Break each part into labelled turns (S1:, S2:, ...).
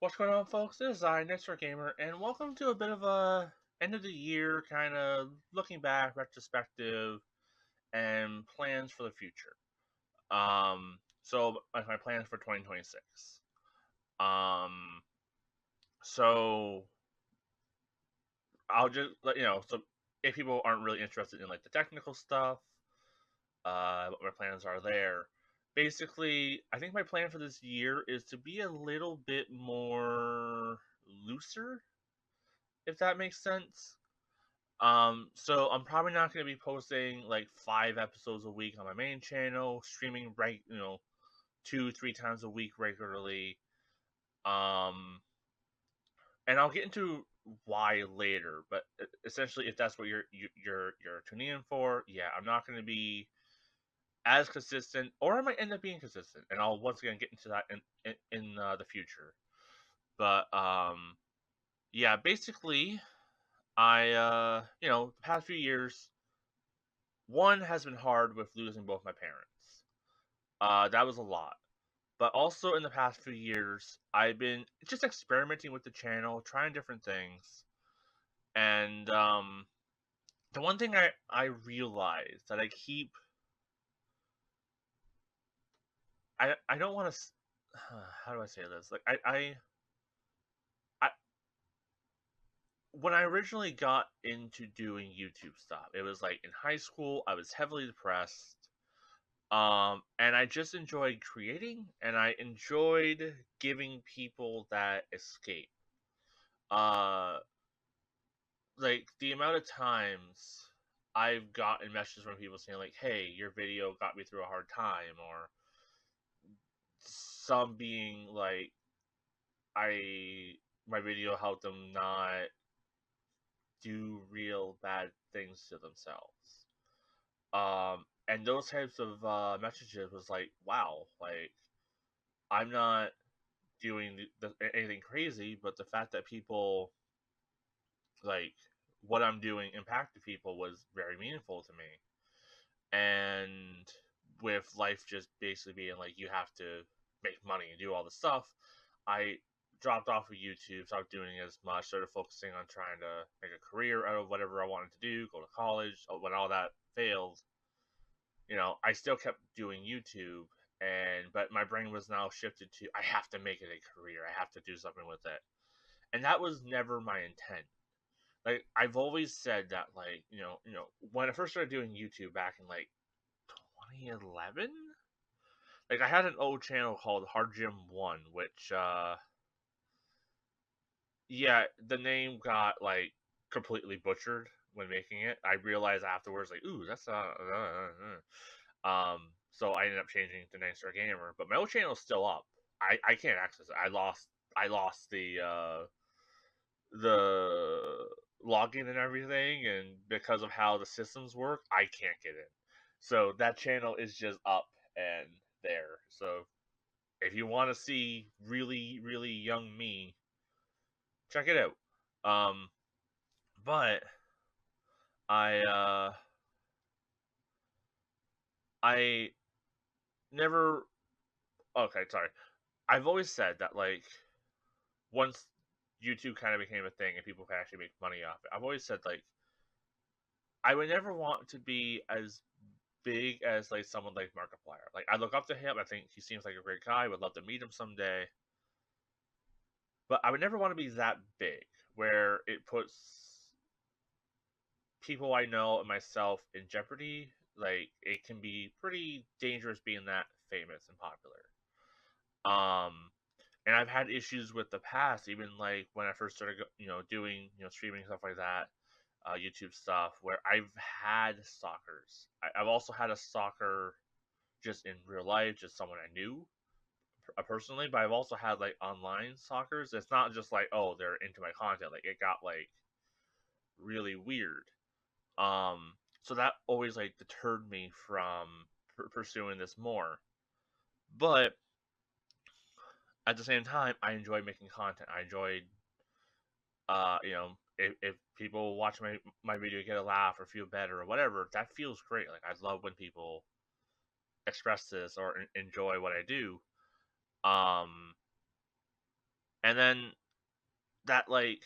S1: What's going on, folks? This is Nightstargamer, and welcome to a bit of a end of the year kind of looking back, retrospective, and plans for the future. Like my plans for 2026. Um, so I'll just let you know. So if people aren't really interested in like the technical stuff, what my plans are there. Basically, I think my plan for this year is to be a little bit more looser, if that makes sense. So I'm probably not going to be posting like 5 episodes a week on my main channel, streaming two, 3 times a week regularly. Um, and I'll get into why later, but essentially, if that's what you're tuning in for, yeah, I'm not going to be as consistent, or I might end up being consistent, and I'll once again get into that in the future. But yeah, basically, the past few years, one has been hard with losing both my parents. That was a lot. But also in the past few years, I've been just experimenting with the channel, trying different things. And the one thing I realized that I don't want to, how do I say this? Like, I, when I originally got into doing YouTube stuff, it was like in high school, I was heavily depressed. And I just enjoyed creating, and I enjoyed giving people that escape. Uh, like the amount of times I've gotten messages from people saying like, "Hey, your video got me through a hard time," or some being like, "I my video helped them not do real bad things to themselves." And those types of messages was like, "Wow, like I'm not doing anything crazy, but the fact that people like what I'm doing impacted people was very meaningful to me." And with life just basically being like you have to make money and do all the stuff, I dropped off of YouTube, stopped doing as much, started focusing on trying to make a career out of whatever I wanted to do, go to college. When all that failed, I still kept doing YouTube, but my brain was now shifted to I have to make it a career. I have to do something with it. And that was never my intent. Like I've always said that when I first started doing YouTube back in like 2011, like I had an old channel called Hard Gym 1, which yeah, the name got like completely butchered when making it. I realized afterwards like, ooh, that's so I ended up changing to Nightstargamer, but my old channel is still up. I can't access it. I lost the login and everything, and because of how the systems work, I can't get in. So that channel is just up and there. So if you want to see really really young me, check it out. Um, but I I never. Okay, sorry. I've always said that like once YouTube kind of became a thing and people could actually make money off it, I've always said like I would never want to be as big as like someone like Markiplier. Like I look up to him. I think he seems like a great guy. Would love to meet him someday. But I would never want to be that big where it puts people I know and myself in jeopardy. Like it can be pretty dangerous being that famous and popular. Um, and I've had issues with the past, even like when I first started, doing streaming stuff like that, YouTube stuff, where I've had stalkers. I've also had a stalker just in real life, just someone I knew personally, but I've also had like online stalkers. It's not just like, oh, they're into my content. Like it got like really weird. Um, so that always like deterred me from pursuing this more. But at the same time, I enjoy making content. I enjoyed, if people watch my video get a laugh or feel better or whatever, that feels great. Like I love when people express this or enjoy what I do. Um, And then that like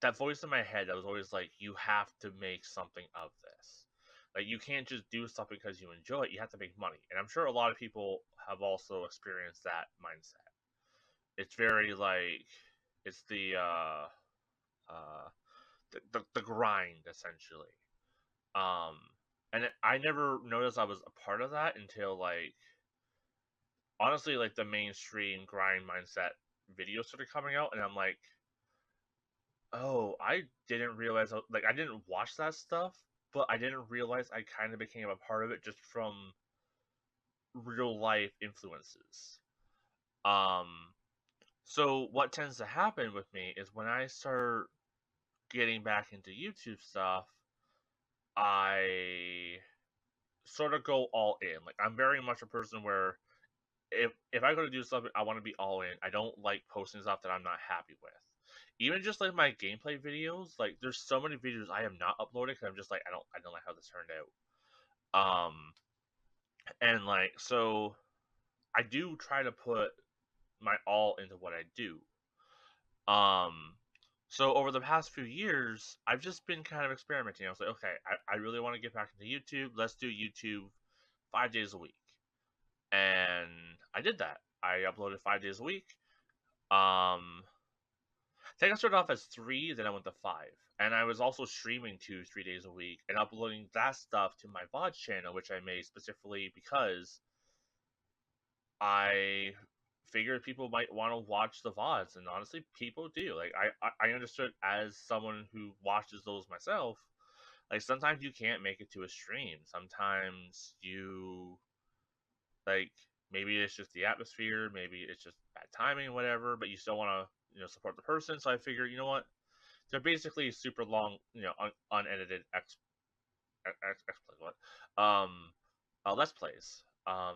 S1: that voice in my head that was always like, you have to make something of this. Like you can't just do stuff because you enjoy it. You have to make money. And I'm sure a lot of people have also experienced that mindset. It's very like it's uh the grind essentially. Um I never noticed I was a part of that until like honestly like the mainstream grind mindset videos started coming out, and I'm like, oh, I didn't realize like I didn't watch that stuff, but I didn't realize I kind of became a part of it just from real life influences. Um, so what tends to happen with me is when I start getting back into YouTube stuff, I sort of go all in. Like I'm very much a person where if I go to do something, I want to be all in. I don't like posting stuff that I'm not happy with. Even just like my gameplay videos, like there's so many videos I have not uploaded because I'm just like I don't like how this turned out. And like so I do try to put my all into what I do. Um, so over the past few years, I've just been kind of experimenting. I was like, okay, I really want to get back into YouTube. Let's do YouTube 5 days a week, and I did that. I uploaded 5 days a week. Um, I think I started off as three, then I went to five. And I was also streaming 2, 3 days a week and uploading that stuff to my VOD channel, which I made specifically because I figured people might want to watch the VODs. And honestly, people do. Like, I understood as someone who watches those myself, like, sometimes you can't make it to a stream. Sometimes you, like, maybe it's just the atmosphere, maybe it's just bad timing, whatever, but you still want to, support the person. So I figured, you know what? They're basically super long, unedited what? Let's plays.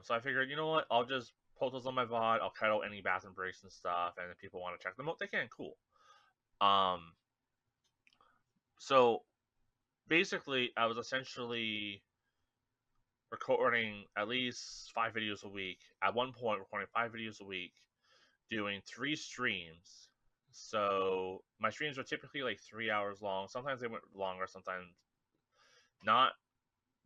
S1: So I figured, you know what? I'll just post those on my VOD. I'll cut out any bathroom breaks and stuff, and if people want to check them out, they can. Cool. Um, so basically, I was essentially recording at least 5 videos a week. At one point, recording 5 videos a week, doing 3 streams. So my streams were typically like 3 hours long. Sometimes they went longer, sometimes not,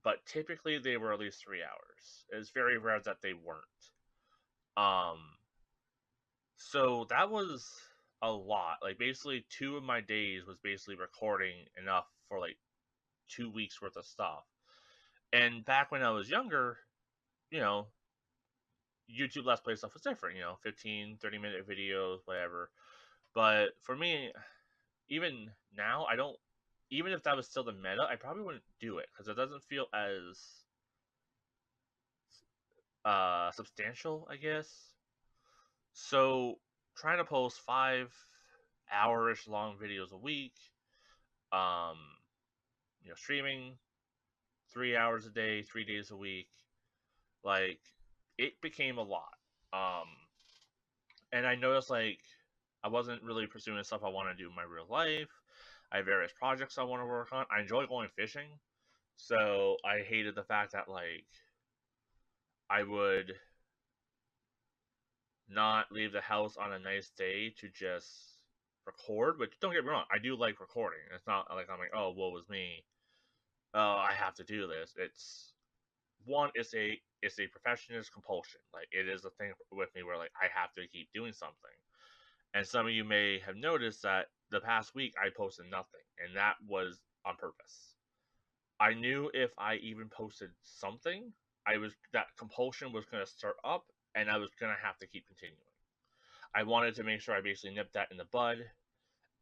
S1: but typically they were at least 3 hours. It's very rare that they weren't. Um, so that was a lot. Like basically, 2 of my days was basically recording enough for like 2 weeks worth of stuff. And back when I was younger, you know, YouTube Let's Play stuff was different. 15, 30 minute videos, whatever. But for me, even now, I don't. Even if that was still the meta, I probably wouldn't do it because it doesn't feel as substantial, I guess. So trying to post 5 hour-ish long videos a week, um, streaming 3 hours a day, 3 days a week, like it became a lot. Um, and I noticed like I wasn't really pursuing the stuff I want to do in my real life. I have various projects I want to work on. I enjoy going fishing, so I hated the fact that like I would not leave the house on a nice day to just record. Which don't get me wrong, I do like recording. It's not like I'm like, oh, woe was me. Oh, I have to do this. It's one. It's a perfectionist compulsion. Like it is a thing with me where like I have to keep doing something. And some of you may have noticed that the past week I posted nothing, and that was on purpose. I knew if I even posted something, I was that compulsion was going to start up, and I was going to have to keep continuing. I wanted to make sure I basically nipped that in the bud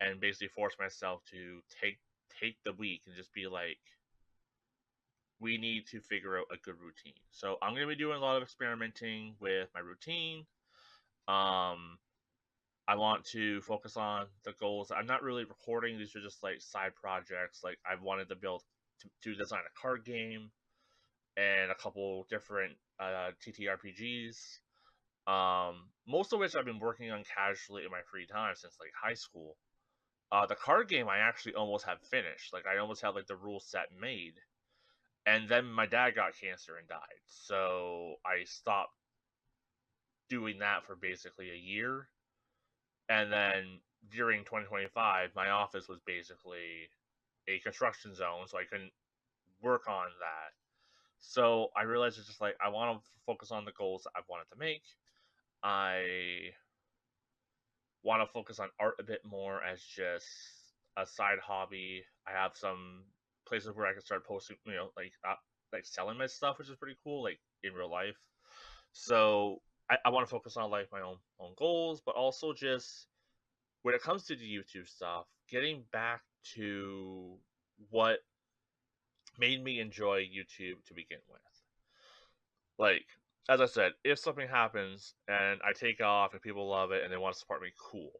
S1: and basically force myself to take the week and just be like, we need to figure out a good routine. So I'm gonna be doing a lot of experimenting with my routine. Um, I want to focus on the goals. I'm not really recording; these are just like side projects. Like I wanted to build to design a card game and a couple different TTRPGs. Most of which I've been working on casually in my free time since like high school. The card game I actually almost have finished. Like I almost had like the rule set made, and then my dad got cancer and died. So I stopped doing that for basically a year. And then during 2025, my office was basically a construction zone, so I couldn't work on that. So I realized it's just like I want to focus on the goals that I wanted to make. I want to focus on art a bit more as just a side hobby. I have some places where I can start posting, like selling my stuff, which is pretty cool, like in real life. So I want to focus on like my own goals, but also just when it comes to the YouTube stuff, getting back to what made me enjoy YouTube to begin with. Like, as I said, if something happens and I take off and people love it and they want to support me, cool.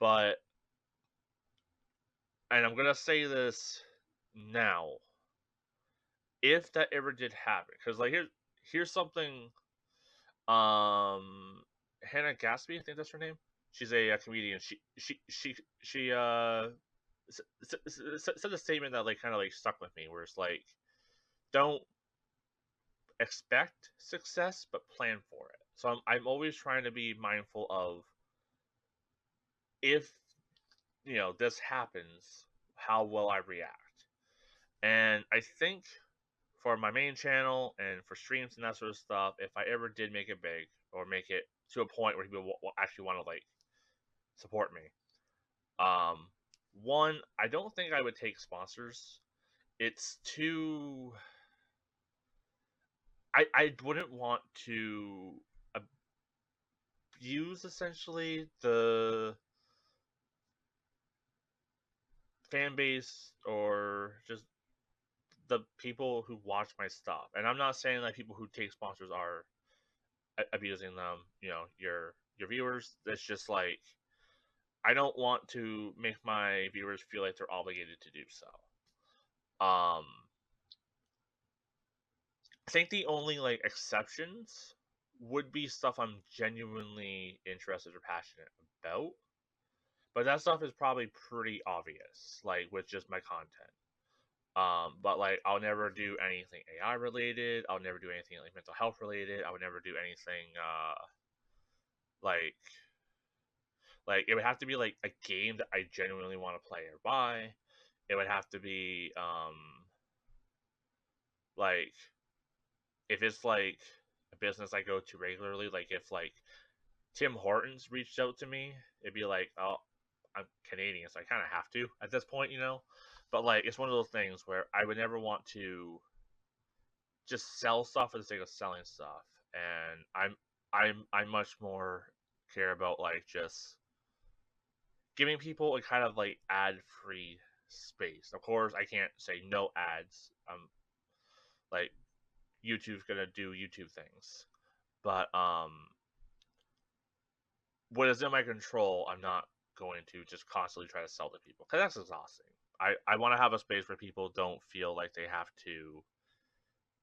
S1: But, and I'm gonna say this now, if that ever did happen, because like here's something. Hannah Gatsby, I think that's her name. She's a comedian. She said a statement that like kind of like stuck with me, where it's like, don't expect success, but plan for it. So I'm always trying to be mindful of, if this happens, how will I react? And I think for my main channel and for streams and that sort of stuff, if I ever did make it big or make it to a point where people will actually want to like support me, um, one, I don't think I would take sponsors. It's too. I wouldn't want to abuse essentially the fan base or just the people who watch my stuff. And I'm not saying that people who take sponsors are abusing them. Your viewers. It's just like I don't want to make my viewers feel like they're obligated to do so. I think the only like exceptions would be stuff I'm genuinely interested or passionate about. But that stuff is probably pretty obvious, like with just my content. But like I'll never do anything AI related. I'll never do anything like mental health related. I would never do anything like it would have to be like a game that I genuinely want to play or buy. It would have to be like if it's like a business I go to regularly, like if like Tim Hortons reached out to me, it'd be like, oh, I'm Canadian, so I kind of have to at this point. But like, it's one of those things where I would never want to just sell stuff for the sake of selling stuff, and I much more care about like just giving people a kind of like ad free space. Of course, I can't say no ads. Like YouTube's gonna do YouTube things, but what is in my control, I'm not going to just constantly try to sell to people because that's exhausting. I want to have a space where people don't feel like they have to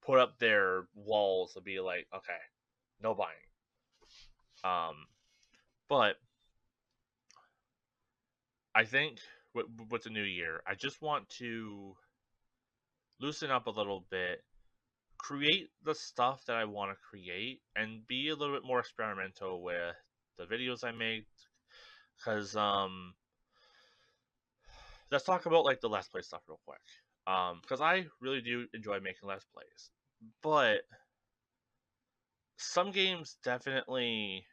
S1: put up their walls to be like, okay, no buying. Um, but I think with the new year, I just want to loosen up a little bit, create the stuff that I want to create, and be a little bit more experimental with the videos I make. Because let's talk about like the Let's Play stuff real quick. Because I really do enjoy making Let's Plays, but some games definitely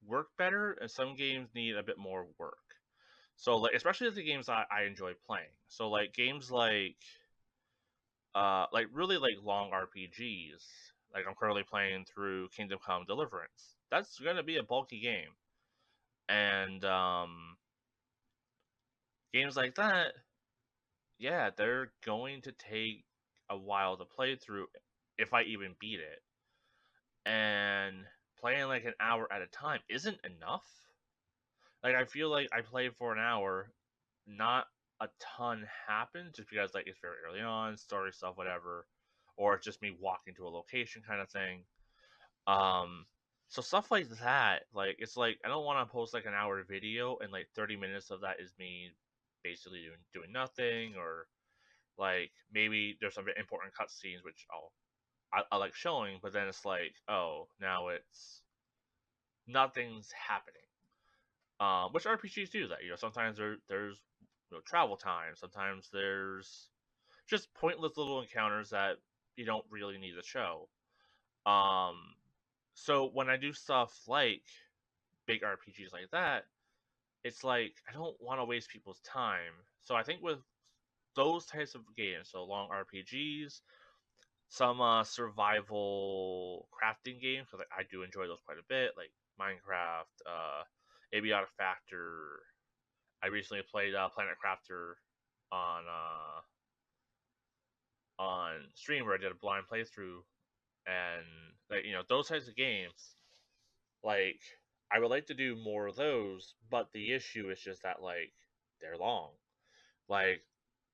S1: work better, and some games need a bit more work. So like, especially the games I enjoy playing. So like games like really like long RPGs. Like I'm currently playing through Kingdom Come Deliverance. That's gonna be a bulky game, and games like that, yeah, they're going to take a while to play through if I even beat it. And playing like an hour at a time isn't enough. Like I feel like I played for an hour, not a ton happened just because like it's very early on, story stuff, whatever, or it's just me walking to a location kind of thing. Um, so stuff like that, like it's like I don't want to post like an hour video and like 30 minutes of that is me basically doing nothing, or like maybe there's some important cutscenes which I like showing, but then it's like, oh, now it's nothing's happening. Which RPGs do that? Sometimes there's travel time. Sometimes there's just pointless little encounters that you don't really need to show. Um, so when I do stuff like big RPGs like that, it's like I don't want to waste people's time. So I think with those types of games, so long RPGs, some survival crafting games, because I do enjoy those quite a bit, like Minecraft, Abiotic Factor. I recently played Planet Crafter on stream where I did a blind playthrough, and like those types of games, like I would like to do more of those, but the issue is just that like they're long. Like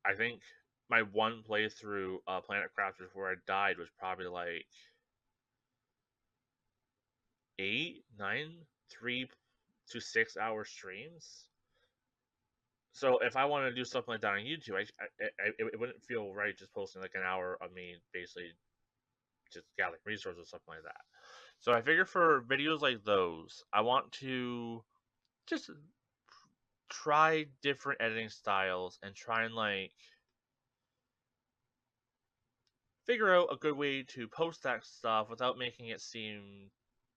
S1: I think my one playthrough Planet Crafters where I died was probably like 8, 9, 3 to 6 hour streams. So if I wanted to do something like that on YouTube, it wouldn't feel right just posting like an hour of me basically just gathering resources or something like that. So I figure for videos like those, I want to just try different editing styles and try and like figure out a good way to post that stuff without making it seem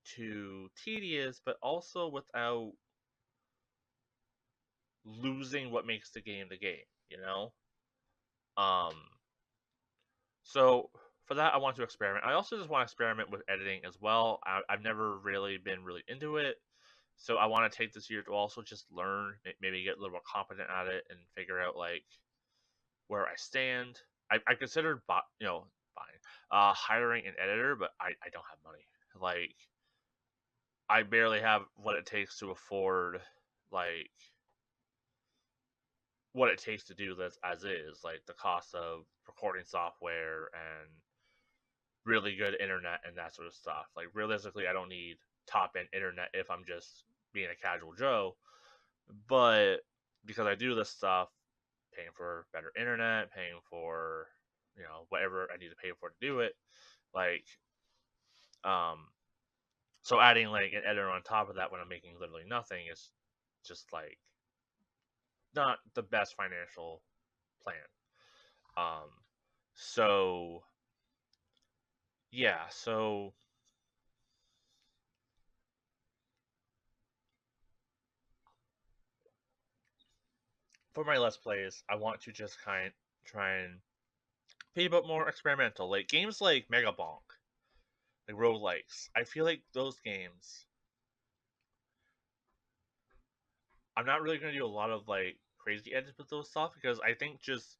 S1: too tedious, but also without losing what makes the game, you know? Um so for that I want to experiment. I also just want to experiment with editing as well. I've never really been really into it. So I want to take this year to also just learn, maybe get a little more competent at it and figure out like where I stand. I considered buying hiring an editor, but I don't have money. Like I barely have what it takes to afford like what it takes to do this as is, like the cost of recording software and really good internet and that sort of stuff. Like realistically, I don't need top end internet if I'm just being a casual Joe, but because I do this stuff, paying for better internet, paying for whatever I need to pay for to do it, like um so adding like an editor on top of that when I'm making literally nothing is just like not the best financial plan. Um, so yeah, so for my Let's Plays, I want to just try and be a bit more experimental. Like games like Mega Bonk, like roguelikes. I feel like those games, I'm not really going to do a lot of like crazy edits with those stuff because I think just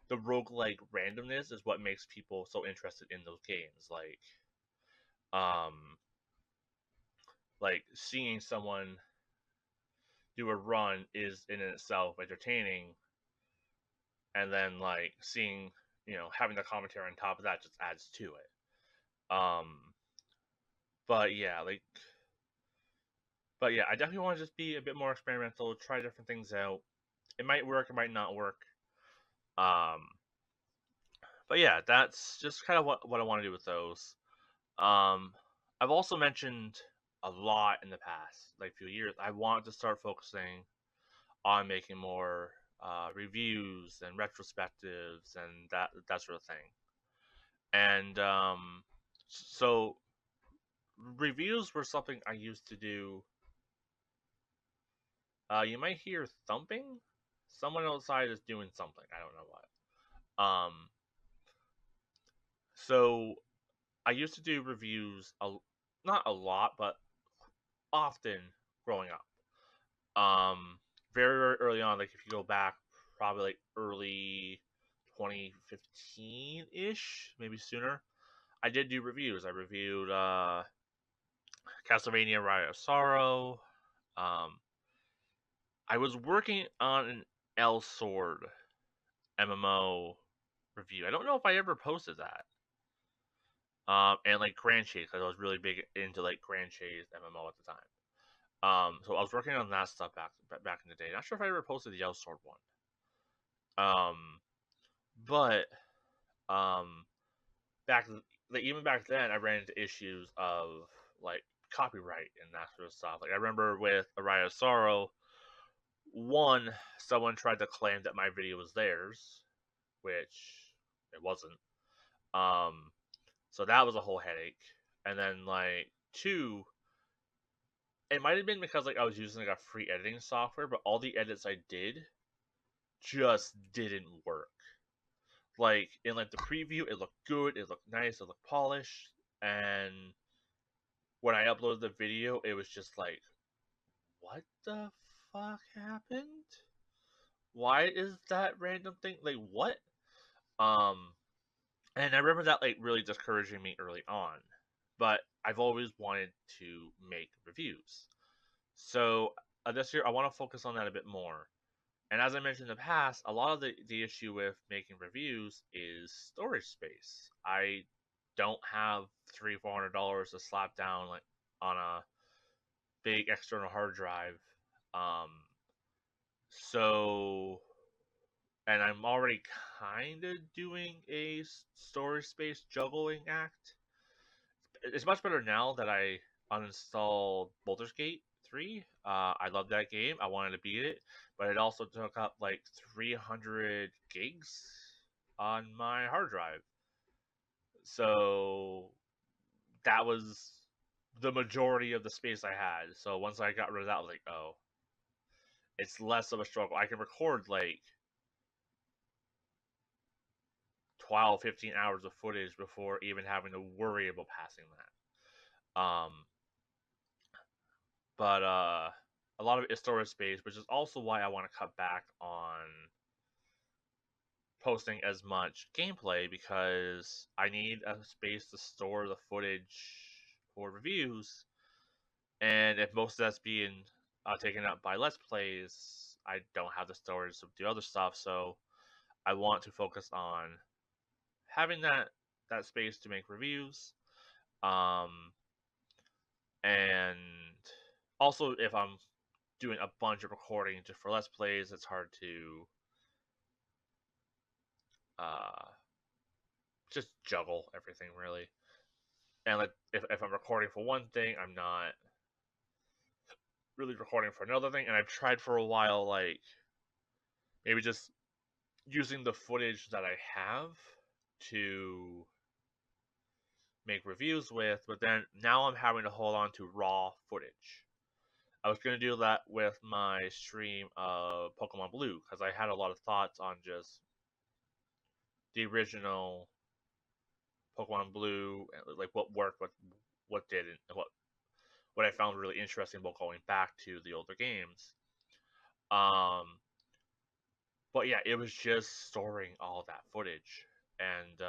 S1: the roguelike randomness is what makes people so interested in those games. Um, like seeing someone do a run is in itself entertaining, and then like seeing having the commentary on top of that just adds to it. But yeah, I definitely want to just be a bit more experimental, try different things out. It might work, it might not work. Um, but yeah, that's just kind of what I want to do with those. Um, I've also mentioned a lot in the past, like few years. I want to start focusing on making more reviews and retrospectives and that sort of thing. And so reviews were something I used to do. You might hear thumping. Someone outside is doing something. I don't know what. So I used to do reviews, not a lot, but often growing up. Very, very early on, like if you go back, probably like early 2015 ish, maybe sooner. I did do reviews. I reviewed Castlevania: Rite of Sorrow. Um, I was working on an L Sword MMO review. I don't know if I ever posted that. And like Grand Chase, because I was really big into like Grand Chase MMO at the time. So I was working on that stuff back in the day. Not sure if I ever posted the L Sword one. Um, but um, back like even back then, I ran into issues of like copyright and that sort of stuff. Like I remember with Araya Sorrow, one, someone tried to claim that my video was theirs, which it wasn't. Um, so that was a whole headache. And then like two, it might have been because like I was using like a free editing software, but all the edits I did just didn't work. Like in like the preview, it looked good, it looked nice, it looked polished, and when I uploaded the video, it was just like, what the fuck happened? Why is that random thing like what? Um, and I remember that like really discouraging me early on, but I've always wanted to make reviews. So this year, I want to focus on that a bit more. And as I mentioned in the past, a lot of the issue with making reviews is storage space. I don't have $300-400 to slap down like on a big external hard drive. Um, so, and I'm already kind of doing a storage space juggling act. It's much better now that I uninstalled Baldur's Gate 3. I love that game. I wanted to beat it, but it also took up like 300 gigs on my hard drive. So that was the majority of the space I had. So once I got rid of that, I was like, oh, it's less of a struggle. I can record like 12, 15 hours of footage before even having to worry about passing that. But a lot of it is storage space, which is also why I want to cut back on posting as much gameplay because I need a space to store the footage for reviews. And if most of that's being taken up by Let's Plays, I don't have the storage to do other stuff. So I want to focus on having that space to make reviews. Um, and also, if I'm doing a bunch of recording just for Let's Plays, it's hard to uh, just juggle everything really. And like if I'm recording for one thing, I'm not really recording for another thing. And I've tried for a while, like maybe just using the footage that I have to make reviews with, but then now I'm having to hold on to raw footage. I was going to do that with my stream of Pokemon Blue because I had a lot of thoughts on just the original Pokemon Blue, like what worked, what didn't, and what I found really interesting about going back to the older games. Um, but yeah, it was just storing all that footage, and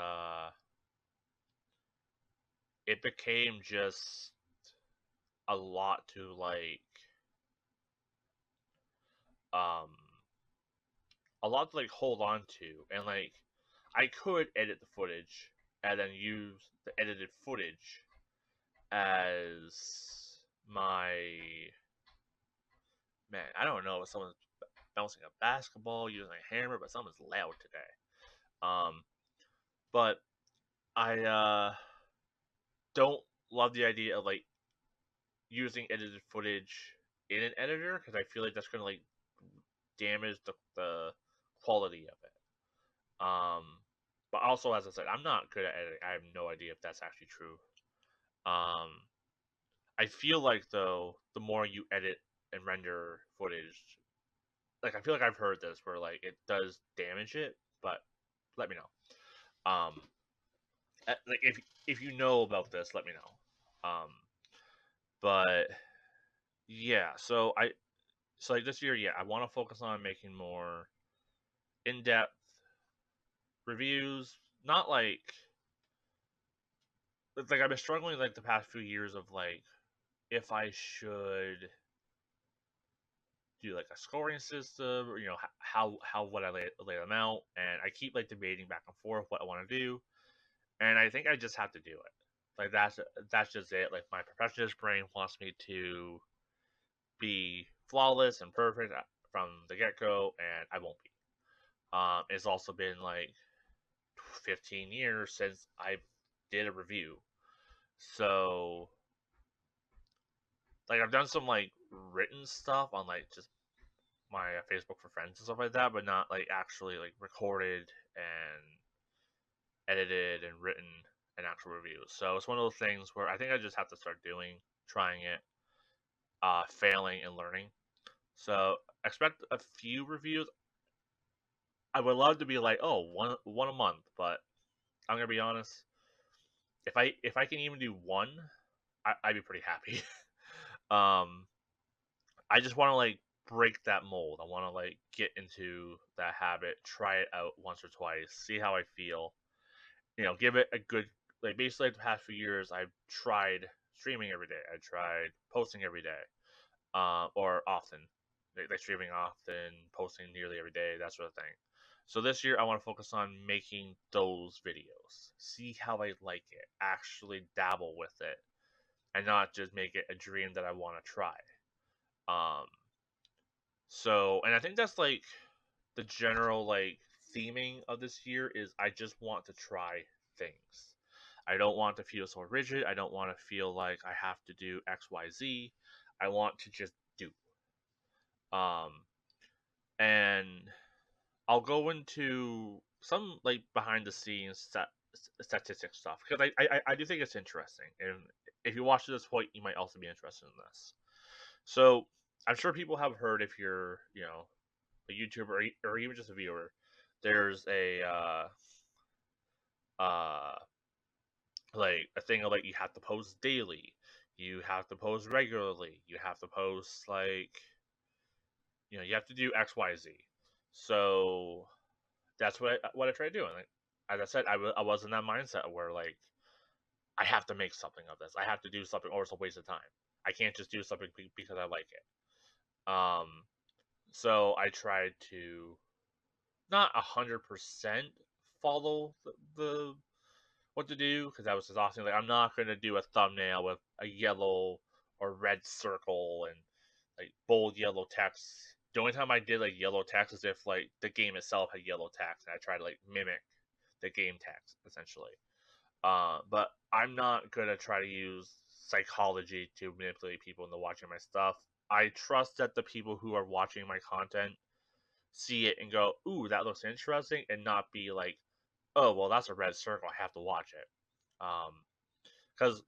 S1: it became just a lot to um, hold on to, and like I could edit the footage and then use the edited footage as my man. I don't know if someone's bouncing a basketball using a hammer, but someone's loud today. Um, but I don't love the idea of like using edited footage in an editor because I feel like that's gonna like damage the quality of it. But also, as I said, I'm not good at editing. I have no idea if that's actually true. Um, I feel like though, the more you edit and render footage, like I feel like I've heard this where like it does damage it, but let me know. Like if you know about this, let me know. But yeah, so like this year, yeah, I want to focus on making more in-depth reviews. Not like it's like I've been struggling like the past few years of like if I should do like a scoring system or how would I lay them out, and I keep like debating back and forth what I want to do, and I think I just have to do it. Like that's just it. Like my perfectionist brain wants me to be flawless and perfect from the get go, and I won't be. It's also been like 15 years since I did a review, so like I've done some like written stuff on like just my Facebook for friends and stuff like that, but not like actually like recorded and edited and written an actual review. So it's one of those things where I think I just have to start trying it, failing and learning. So expect a few reviews. I would love to be like, oh, one a month, but I'm gonna be honest. If I can even do one, I'd be pretty happy. um, I just want to like break that mold. I want to like get into that habit, try it out once or twice, see how I feel. Give it a good like basically the past few years I've tried streaming every day. I tried posting every day, or often, like streaming often, posting nearly every day, that sort of thing. So this year I want to focus on making those videos, see how I like it, actually dabble with it, and not just make it a dream that I want to try. Um, and I think that's like the general like theming of this year is I just want to try things. I don't want to feel so rigid. I don't want to feel like I have to do X, Y, Z. I want to just do. Um, and I'll go into some like behind the scenes statistic stuff because I do think it's interesting, and if you watch to this point, you might also be interested in this. So I'm sure people have heard if you're a YouTuber or even just a viewer, there's a uh like a thing of like you have to post daily, you have to post regularly, you have to post like you have to do X Y Z. So that's what I try to do. And like, as I said, I was in that mindset where like I have to make something of this. I have to do something, or it's a waste of time. I can't just do something because I like it. So I tried to not 100% follow the what to do because that was exhausting. Like I'm not gonna do a thumbnail with a yellow or red circle and like bold yellow text. The only time I did like yellow text is if like the game itself had yellow text and I tried to like mimic the game text essentially. But I'm not gonna try to use psychology to manipulate people into watching my stuff. I trust that the people who are watching my content see it and go, "Ooh, that looks interesting," and not be like, "Oh, well, that's a red circle. I have to watch it." Because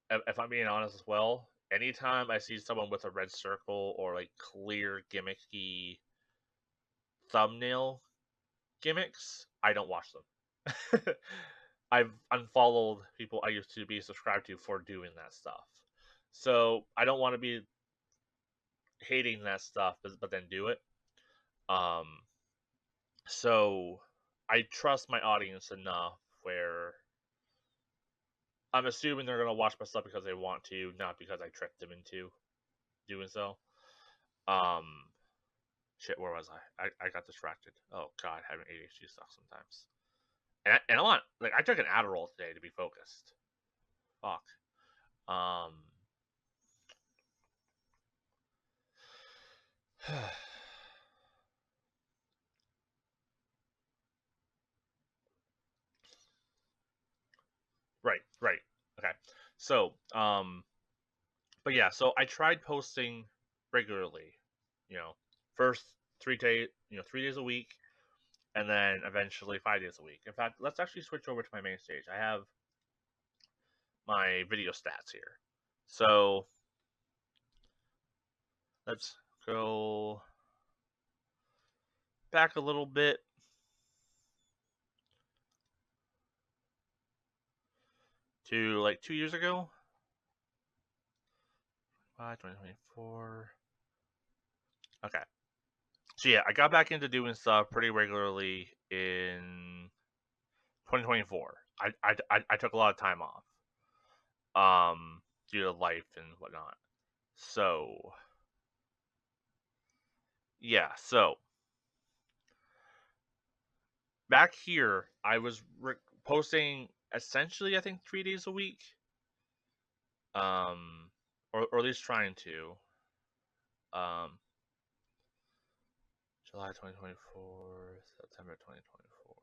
S1: if I'm being honest as well, anytime I see someone with a red circle or like clear gimmicky thumbnail gimmicks, I don't watch them. I've unfollowed people I used to be subscribed to for doing that stuff. So I don't want to be hating that stuff, but then do it. Um, so I trust my audience enough where I'm assuming they're gonna watch my stuff because they want to, not because I tricked them into doing so. Um, shit, where was I? I got distracted. Oh god, having ADHD sucks sometimes. And I want like I took an Adderall today to be focused. Fuck. Um. Right, right. Okay. So, but yeah, so I tried posting regularly, you know, first 3 days, 3 days a week, and then eventually 5 days a week. In fact, let's actually switch over to my main stage. I have my video stats here. So let's go back a little bit to like 2 years ago. 2024. Okay. So yeah, I got back into doing stuff pretty regularly in 2024. I took a lot of time off, due to life and whatnot. So yeah, so back here I was posting essentially I think 3 days a week, um, or at least trying to, um, July 2024, September 2024.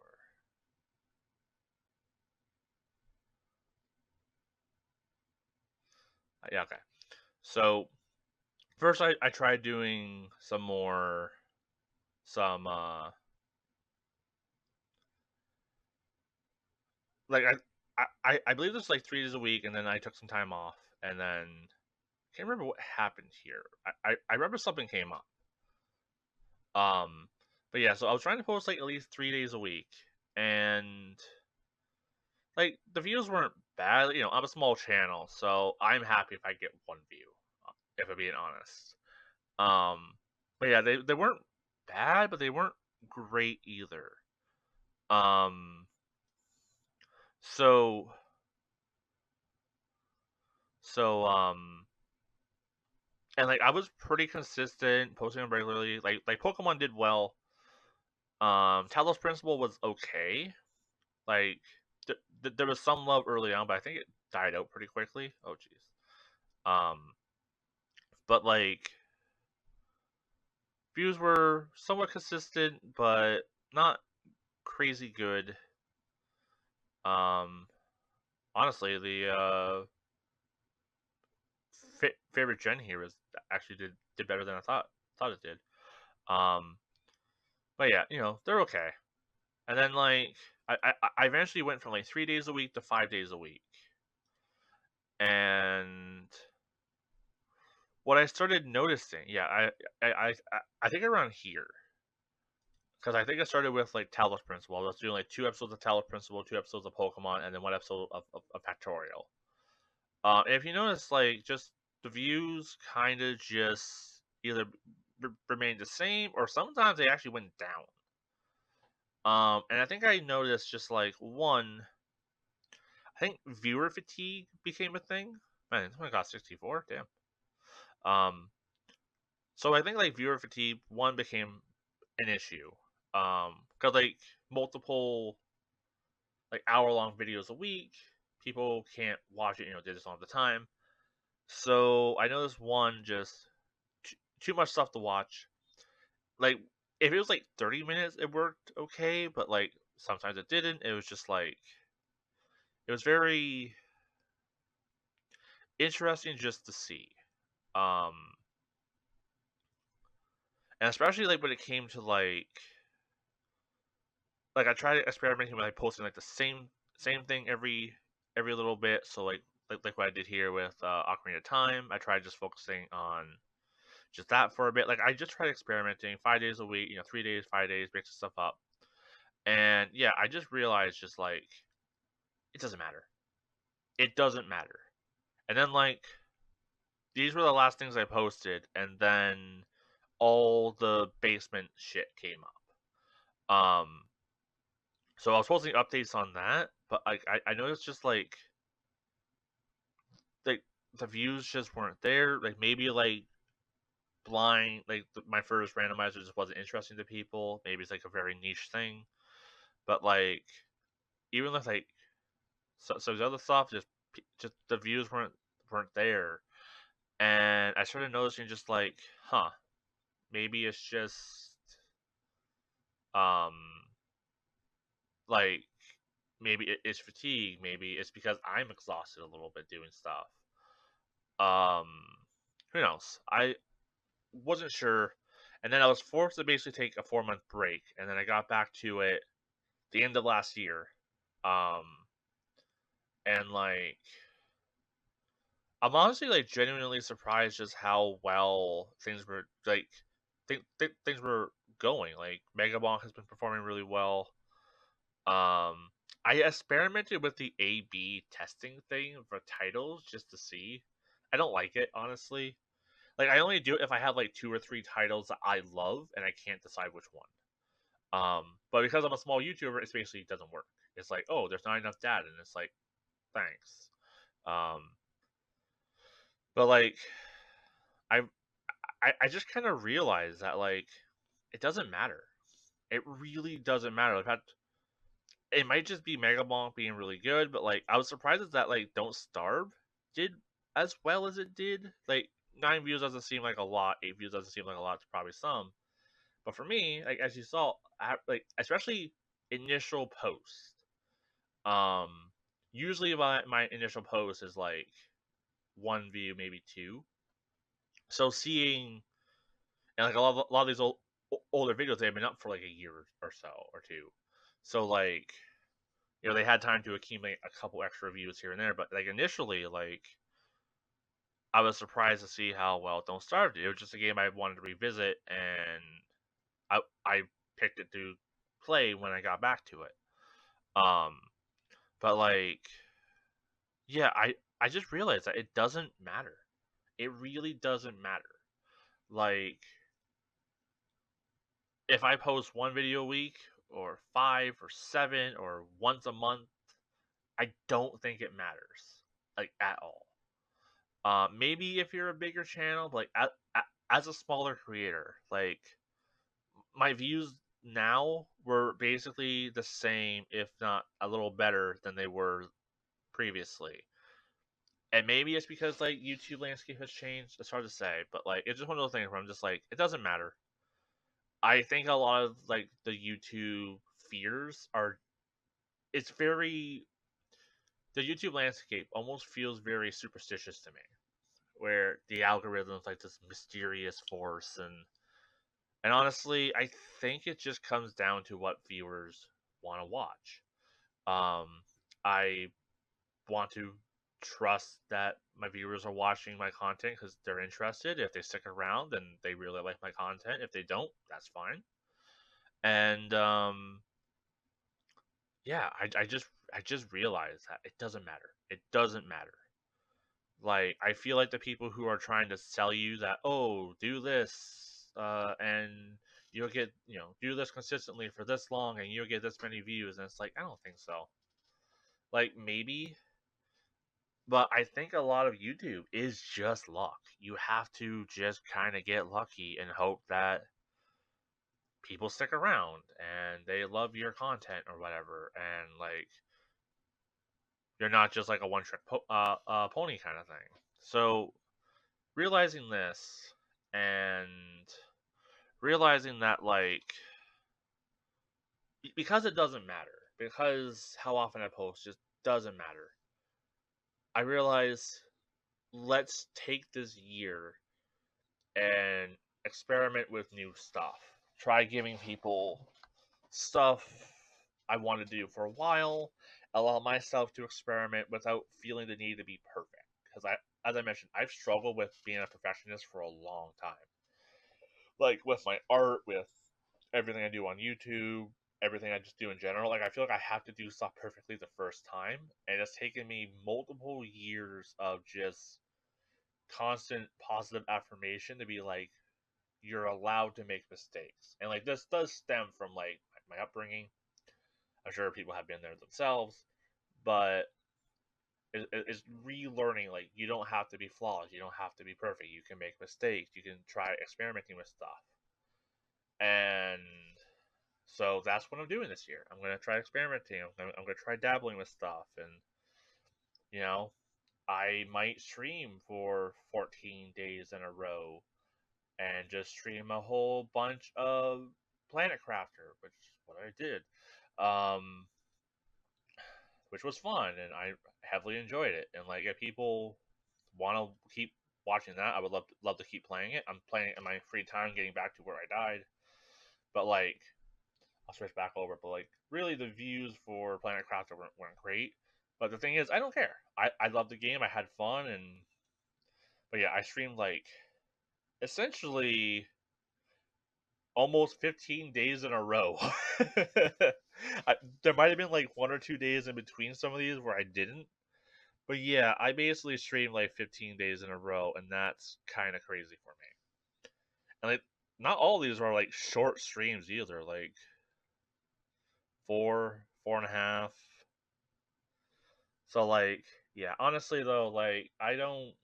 S1: Yeah, okay. So first, I tried doing some like I believe this was like 3 days a week, and then I took some time off, and then I can't remember what happened here. I remember something came up. Um, but yeah, so I was trying to post like at least 3 days a week, and like the views weren't bad. You know, I'm a small channel, so I'm happy if I get one view, if I'm being honest. But yeah, they weren't bad, but they weren't great either. Um, so so and like I was pretty consistent, posting them regularly. Like Pokemon did well. Talos Principle was okay. Like there was some love early on, but I think it died out pretty quickly. Oh jeez. Um, but like views were somewhat consistent, but not crazy good. Um, honestly, the favorite gen here is actually did better than I thought it did. Um, but yeah, you know they're okay. And then like I eventually went from like 3 days a week to 5 days a week, and what I started noticing, yeah, I think around here, because I think I started with like Talos Principle. I was doing like 2 episodes of Talos Principle, 2 episodes of Pokemon, and then 1 episode of Factorial. And if you notice, like just the views kind of just either remained the same, or sometimes they actually went down. And I think I noticed just like one, I think viewer fatigue became a thing. Man, it's only got 64. Damn. Um, so I think like viewer fatigue one became an issue. Because like multiple like hour-long videos a week, people can't watch it. You know, they just don't have the time. So I noticed one just too much stuff to watch. Like if it was like 30 minutes, it worked okay, but like sometimes it didn't. It was just like it was very interesting just to see. Um, and especially like when it came to like I tried experimenting with like posting like the same thing every little bit. So like what I did here with Ocarina of Time, I tried just focusing on just that for a bit. Like I just tried experimenting 5 days a week, you know, 3 days, 5 days, mixing stuff up. And yeah, I just realized just like it doesn't matter. It doesn't matter. And then like these were the last things I posted, and then all the basement shit came up. So I was posting updates on that, but like I noticed just like the views just weren't there. Like maybe like blind like my first randomizer just wasn't interesting to people. Maybe it's like a very niche thing, but like even with like so the other stuff just the views weren't there, and I started noticing just like maybe it's just um like maybe it's fatigue, maybe it's because I'm exhausted a little bit doing stuff. Um, who knows? I wasn't sure, and then I was forced to basically take a 4 month break, and then I got back to it the end of last year. Um, and like I'm honestly like genuinely surprised just how well things were like things were going. Like Megabonk has been performing really well. I experimented with the A/B testing thing for titles just to see. I don't like it honestly. Like I only do it if I have like 2 or 3 titles that I love and I can't decide which one. But because I'm a small YouTuber, it basically doesn't work. It's like, oh, there's not enough data, and it's like, thanks. Um, but like, I I just kind of realized that like, it doesn't matter. It really doesn't matter. Like, it might just be Megabonk being really good, but like, I was surprised that like, Don't Starve did as well as it did. Like, 9 views doesn't seem like a lot. 8 views doesn't seem like a lot to probably some. But for me, like as you saw, like especially initial post, um, usually my initial post is like 1 view, maybe 2. So seeing and like a lot of these older videos, they've been up for like a year or so or two. So like they had time to accumulate a couple extra views here and there. But like initially, like I was surprised to see how well Don't Starve did. It was just a game I wanted to revisit, and I picked it to play when I got back to it. Um, but like yeah, I just realized that it doesn't matter. It really doesn't matter. Like if I post one video a week or 5 or 7 or once a month, I don't think it matters like at all. Maybe if you're a bigger channel, but like as a smaller creator, like my views now were basically the same, if not a little better than they were previously. And maybe it's because like YouTube landscape has changed. It's hard to say, but like it's just one of those things where I'm just like, it doesn't matter. I think a lot of like the YouTube fears are it's very the YouTube landscape almost feels very superstitious to me, where the algorithm's like this mysterious force, and honestly, I think it just comes down to what viewers want to watch. Um, I want to trust that my viewers are watching my content because they're interested. If they stick around, then they really like my content. If they don't, that's fine. And yeah, I just realized that it doesn't matter. It doesn't matter. Like I feel like the people who are trying to sell you that, oh, do this, and you'll get, do this consistently for this long, and you'll get this many views, and it's like I don't think so. Like maybe, but I think a lot of YouTube is just luck. You have to just kind of get lucky and hope that people stick around and they love your content or whatever, and like you're not just like a pony kind of thing. So realizing this and realizing that like because it doesn't matter, because how often I post just doesn't matter, I realize let's take this year and experiment with new stuff. Try giving people stuff I want to do for a while, allow myself to experiment without feeling the need to be perfect, because as I mentioned, I've struggled with being a perfectionist for a long time, like with my art, with everything I do on YouTube, everything I just do in general. Like I feel like I have to do stuff perfectly the first time, and it's taken me multiple years of just constant positive affirmation to be like, you're allowed to make mistakes. And like this does stem from like my upbringing. I'm sure people have been there themselves, but it's relearning like you don't have to be flawless, you don't have to be perfect. You can make mistakes. You can try experimenting with stuff, and so that's what I'm doing this year. I'm gonna try experimenting. I'm gonna try dabbling with stuff, and you know, I might stream for 14 days in a row and just stream a whole bunch of Planet Crafter, which is what I did, um, which was fun, and I heavily enjoyed it. And like, if people want to keep watching that, I would love to keep playing it. I'm playing it in my free time, getting back to where I died. But like, I'll switch back over. But like, really, the views for Planet Crafter weren't great. But the thing is, I don't care. I love the game. I had fun, and but yeah, I streamed like essentially almost 15 days in a row. There might have been like 1 or 2 days in between some of these where I didn't. But yeah, I basically streamed like 15 days in a row, and that's kind of crazy for me. And like, not all of these are like short streams either. Like 4.5. So like, yeah, honestly though, like I don't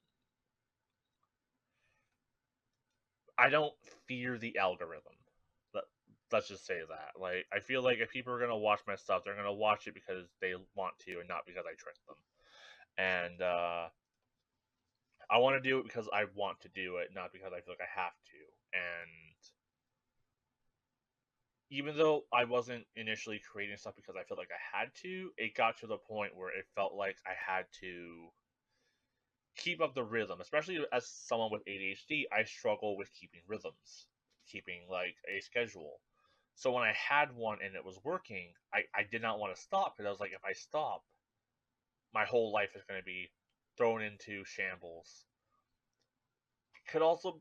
S1: fear the algorithm. Let, let's just say that. Like, I feel like if people are gonna watch my stuff, they're gonna watch it because they want to, and not because I tricked them. And I want to do it because I want to do it, not because I feel like I have to. And even though I wasn't initially creating stuff because I felt like I had to, it got to the point where it felt like I had to keep up the rhythm. Especially as someone with ADHD, I struggle with keeping rhythms, keeping like a schedule. So when I had one and it was working, I did not want to stop because I was like, if I stop, my whole life is going to be thrown into shambles. Could also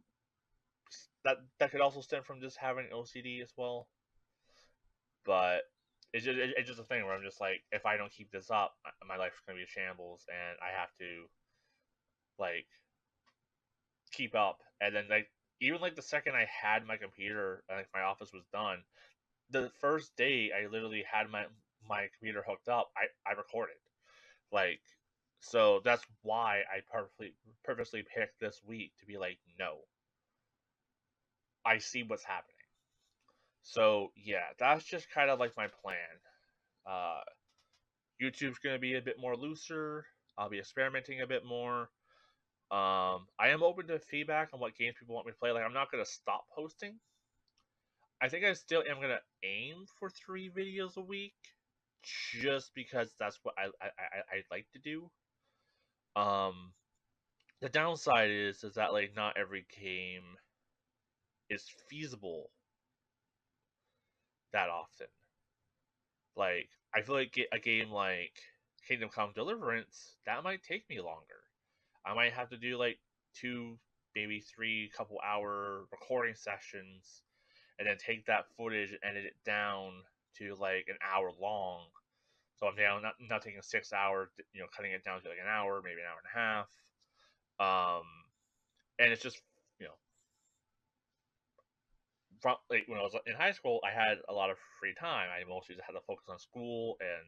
S1: that could also stem from just having OCD as well. But it's just a thing where I'm just like, if I don't keep this up, my life's gonna be a shambles, and I have to like keep up. And then like even like the second I had my computer, like my office was done, the first day I literally had my computer hooked up, I recorded like. So that's why I purposely picked this week to be like, no, I see what's happening. So yeah, that's just kind of like my plan. Uh, YouTube's going to be a bit more looser. I'll be experimenting a bit more. I am open to feedback on what games people want me to play. Like, I'm not going to stop posting. I think I still am going to aim for 3 videos a week, just because that's what I'd like to do. Um, the downside is that like not every game is feasible that often. Like, I feel like a game like Kingdom Come Deliverance that might take me longer. I might have to do like 2, maybe 3 couple hour recording sessions, and then take that footage and edit it down to like an hour long. So I'm down not taking 6 hours, cutting it down to like an hour, maybe an hour and a half. And it's just you know from like when I was in high school, I had a lot of free time. I mostly just had to focus on school, and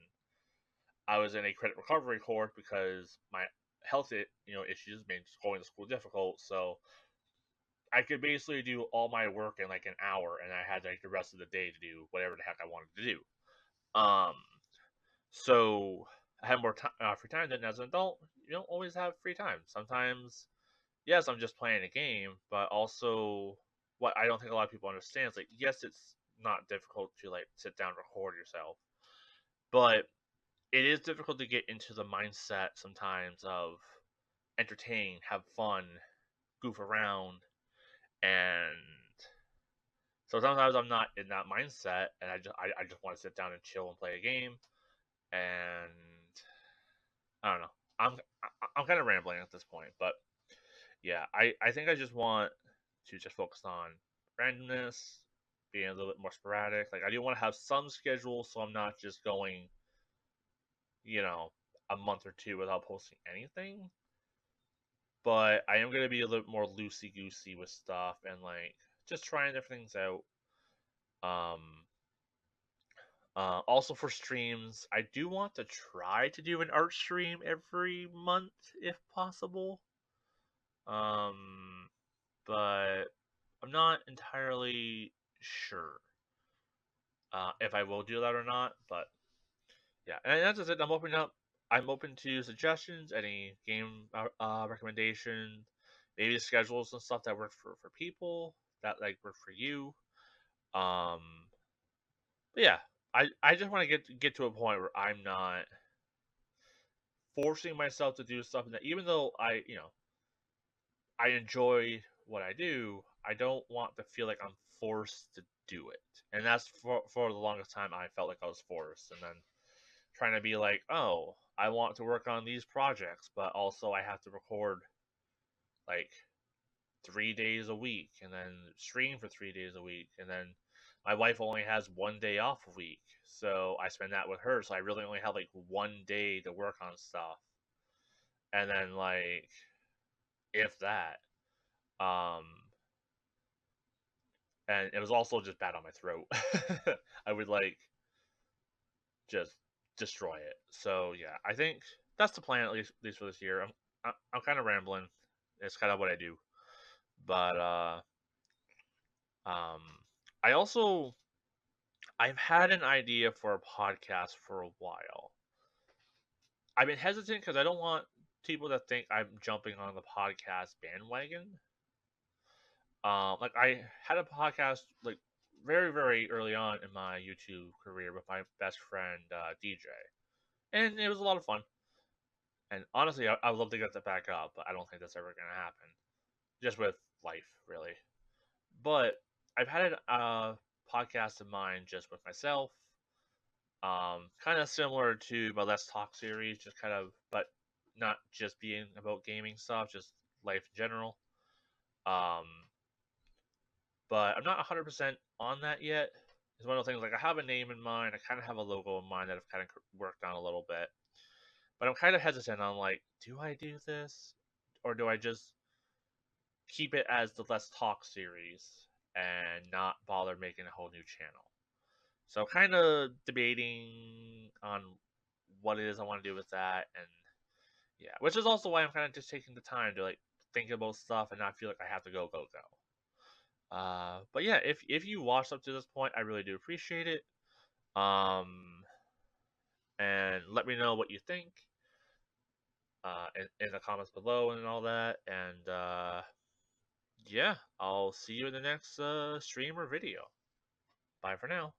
S1: I was in a credit recovery course because my health issues made going to school difficult. So I could basically do all my work in like an hour, and I had like the rest of the day to do whatever the heck I wanted to do. Um, so I had more free time than as an adult. You don't always have free time. Sometimes, yes, I'm just playing a game, but also what I don't think a lot of people understand is like, yes, it's not difficult to like sit down and record yourself, but it is difficult to get into the mindset sometimes of entertain, have fun, goof around, and so sometimes I'm not in that mindset, and I just want to sit down and chill and play a game, and I don't know. I'm I'm kind of rambling at this point, but yeah, I think I just want to just focus on randomness, being a little bit more sporadic. Like I do want to have some schedule, so I'm not just going, you know, a month or two without posting anything. But I am gonna be a little more loosey goosey with stuff and like just trying different things out. Um, Also for streams, I do want to try to do an art stream every month if possible. Um, but I'm not entirely sure if I will do that or not. But yeah, and that's just it. I'm open up. I'm open to suggestions, any game recommendations, maybe schedules and stuff that work for people that like work for you. Um, but yeah, I just want to get to a point where I'm not forcing myself to do something that even though I enjoy what I do, I don't want to feel like I'm forced to do it. And that's for the longest time I felt like I was forced, and then trying to be like, oh, I want to work on these projects, but also I have to record like 3 days a week and then stream for 3 days a week, and then my wife only has 1 day off a week, so I spend that with her. So I really only have like 1 day to work on stuff, and then like if that. Um, and it was also just bad on my throat. I would like just destroy it. So yeah, I think that's the plan at least for this year. I'm kind of rambling. It's kind of what I do, but um, I also I've had an idea for a podcast for a while. I've been hesitant because I don't want people to think I'm jumping on the podcast bandwagon. Like I had a podcast like very early on in my YouTube career with my best friend DJ, and it was a lot of fun. And honestly, I would love to get that back up, but I don't think that's ever going to happen. Just with life, really. But I've had a podcast in mind just with myself. Kind of similar to my Let's Talk series, just kind of, but not just being about gaming stuff, just life in general. Um, but I'm not 100% on that yet. It's one of those things like I have a name in mind, I kind of have a logo in mind that I've kind of worked on a little bit, but I'm kind of hesitant on like, do I do this or do I just keep it as the Let's Talk series and not bother making a whole new channel? So kind of debating on what it is I want to do with that, and yeah, which is also why I'm kind of just taking the time to like think about stuff and not feel like I have to go. But yeah, if you watched up to this point, I really do appreciate it. Um, and let me know what you think in the comments below and all that. And yeah, I'll see you in the next stream or video. Bye for now.